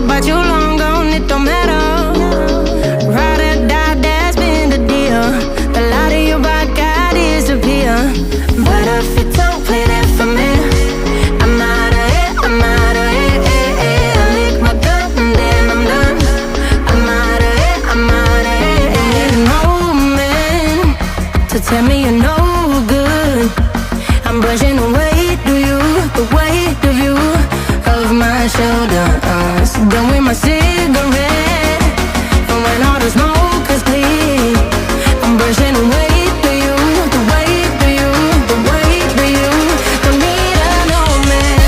but you long gone, it don't matter. Ride or die, that's been the deal. The light of your back, I disappear. But if you don't play that for me, I'm out of it, I'm out of it. I lick my gun and then I'm done. I'm out of it, I'm out of it. I need an old man to tell me you're no good. I'm brushing the weight of you, the weight of you, of my shoulders. Done with my cigarette, and when all the smoke is clear, I'm brushing the weight of you, the weight of you, the weight of you. Don't need an old man.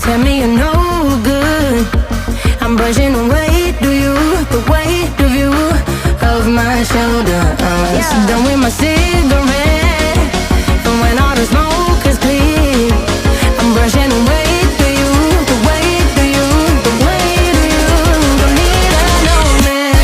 Tell me you're no good. I'm brushing the weight of you, the weight of you, of my shoulders. Done with my cigarette, and when all the smoke is clear, I'm brushing the weight of you, the weight of you, the weight of you. Don't need an old man.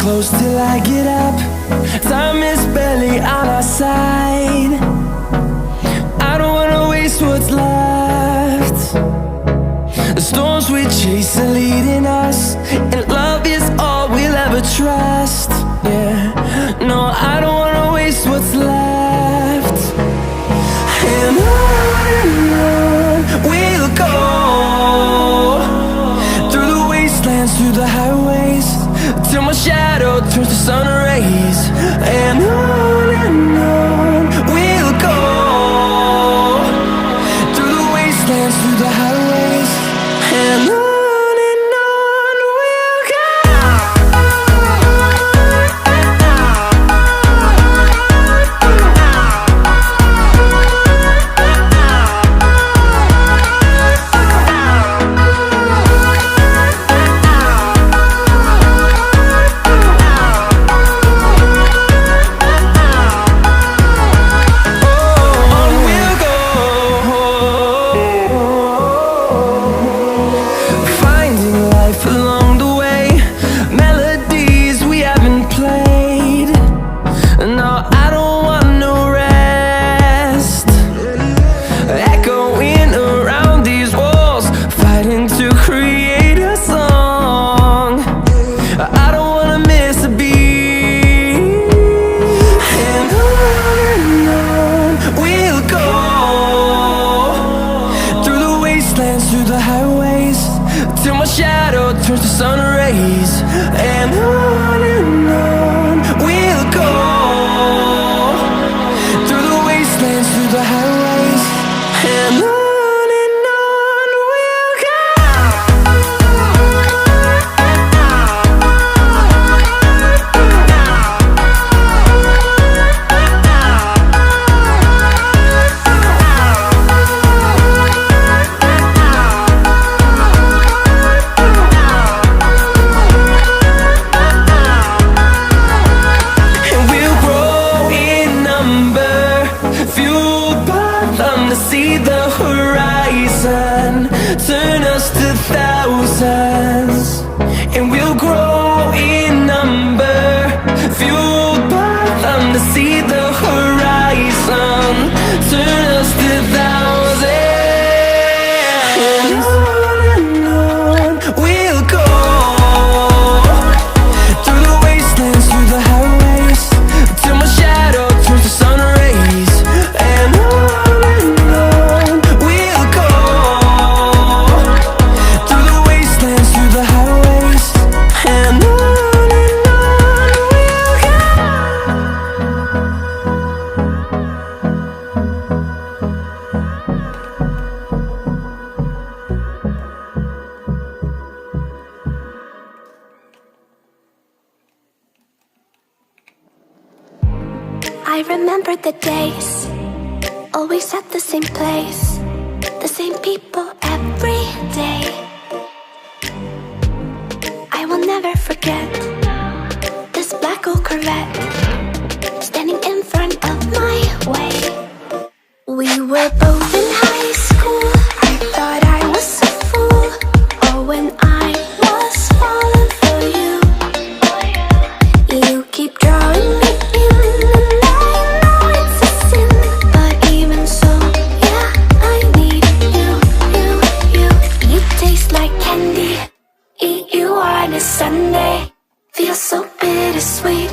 close till I get up. Time is barely on our side. I don't wanna waste what's left. The storms we chase are leading us, and love is all we'll ever trust. Yeah, no, I don't wanna waste what's left. And on we'll go, through the wastelands, through the highways, till my shadow turns to sun rays. And on we'll go, through the wastelands, through the highways, and on. Through the highways, till my shadow turns to sun rays. And on we'll go, through the wastelands, through the highways, and on. See the horizon turn us to thousands, and we'll grow in number, fueled by them to see the horizon turn us to thousands. And on we'll go, through the wastelands, through the highways, till my shadow turns to sun rays. And on I remember the days, always at the same place, the same people every day. I will never forget this black old Corvette standing in front of my way. We were both in high school, I thought I was a fool. Oh, when I was falling for you, you keep drawing me in. Sunday feels so bittersweet.